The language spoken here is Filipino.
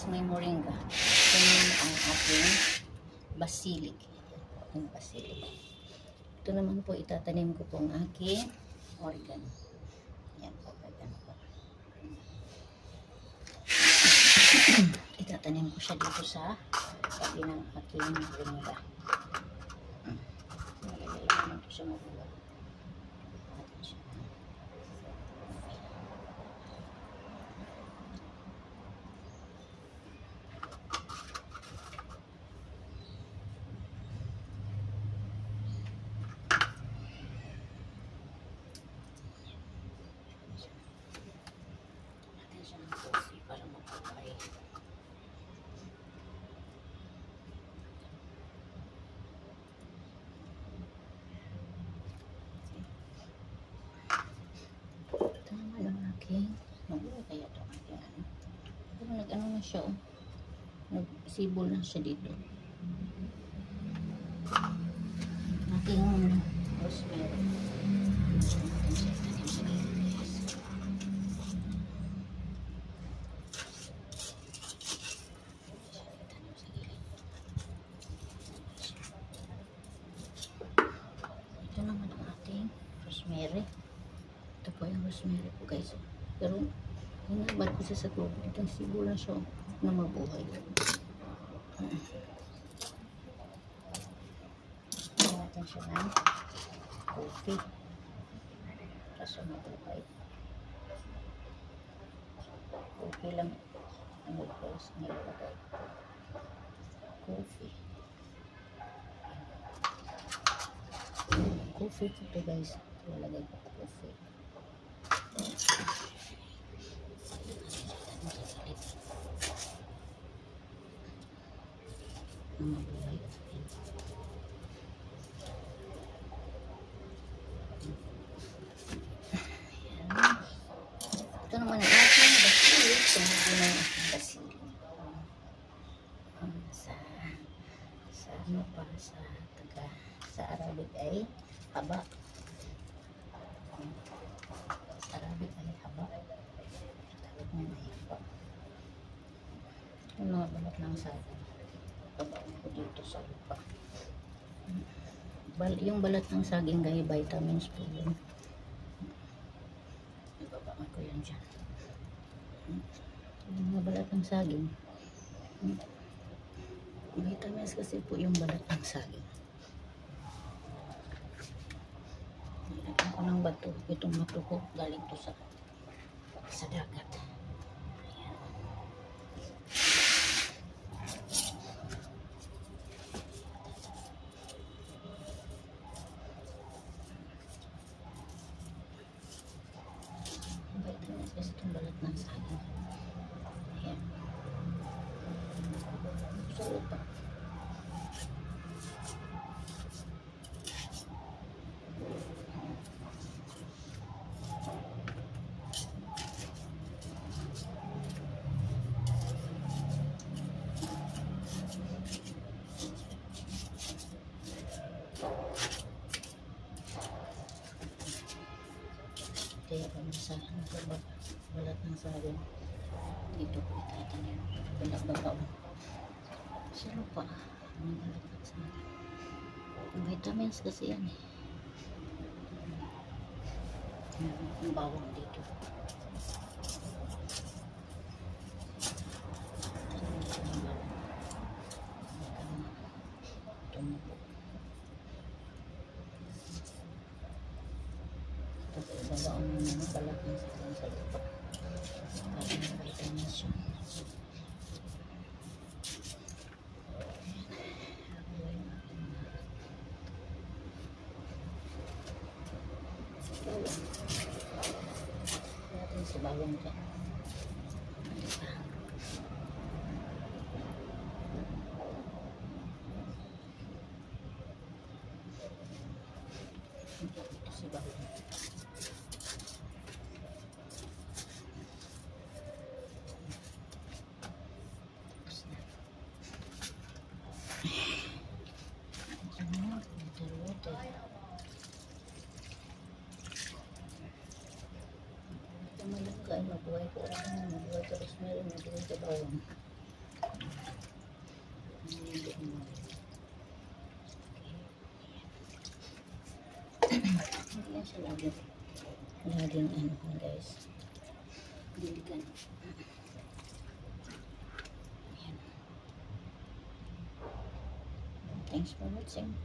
may moringa. Ito ang ating basilic. Ating basilic. Ito naman po itatanim ko po ang aking oregano. Yan po, oregano po. Itatanim ko siya dito sa tabi ng aking moringa. Malalagay naman ito siya mabuhay. Para mabuhay. Ito naman ang aking mabuhay kaya ito ang aking ano. Pero nag-ano na siya oh. Nagsibol na siya dito. Aking rosemary. Ito naman ang ating rosemary. Ito po yung rosemary po guys. Pero hinabad ko siya sa globe. Itong sibol na siya na mabuhay. Ito natin siya ng coffee. Kaso mabuhay. Coffee lang. Ano po sa nilagay. Coffee. Coffee ko ito guys. Lalagay ko coffee. Mabuhay. Ito naman ang ating basilic. Tumugin na yung ating basilic. Sa ano pa, sa Arabic ay haba. Sa Arabic ay haba. Tawag niya ay haba. Yung mga balat lang sa akin. Babaan ko dito sa lupa. Yung balat ng saging gaya vitamins po yun. Babaan ko yan dyan. Yung mga balat ng saging. Vitamins kasi po yung balat ng saging. Nilagyan ko ng bato. Itong matuko galing to sa dagat. Vitamins kasi itong balat ng saging. Ayan. Sa lupa. Kaya kung sa balat ng saging dito ko itatanim pinagbabaw sa lupa ang balat ng saging vitamins kasi yan eh. Ang bawang dito tumubo. Babaon mo na balat ng saging sa lupa para may vitamins yun. Natin si bawang dyan. Ito si bawang. Malunggay, mabuhay ko rin, mabuhay ko rosemary, mabuhay ko bawang. Hindi yan siya laging ano guys. Diligan. Ayan. Thanks for watching.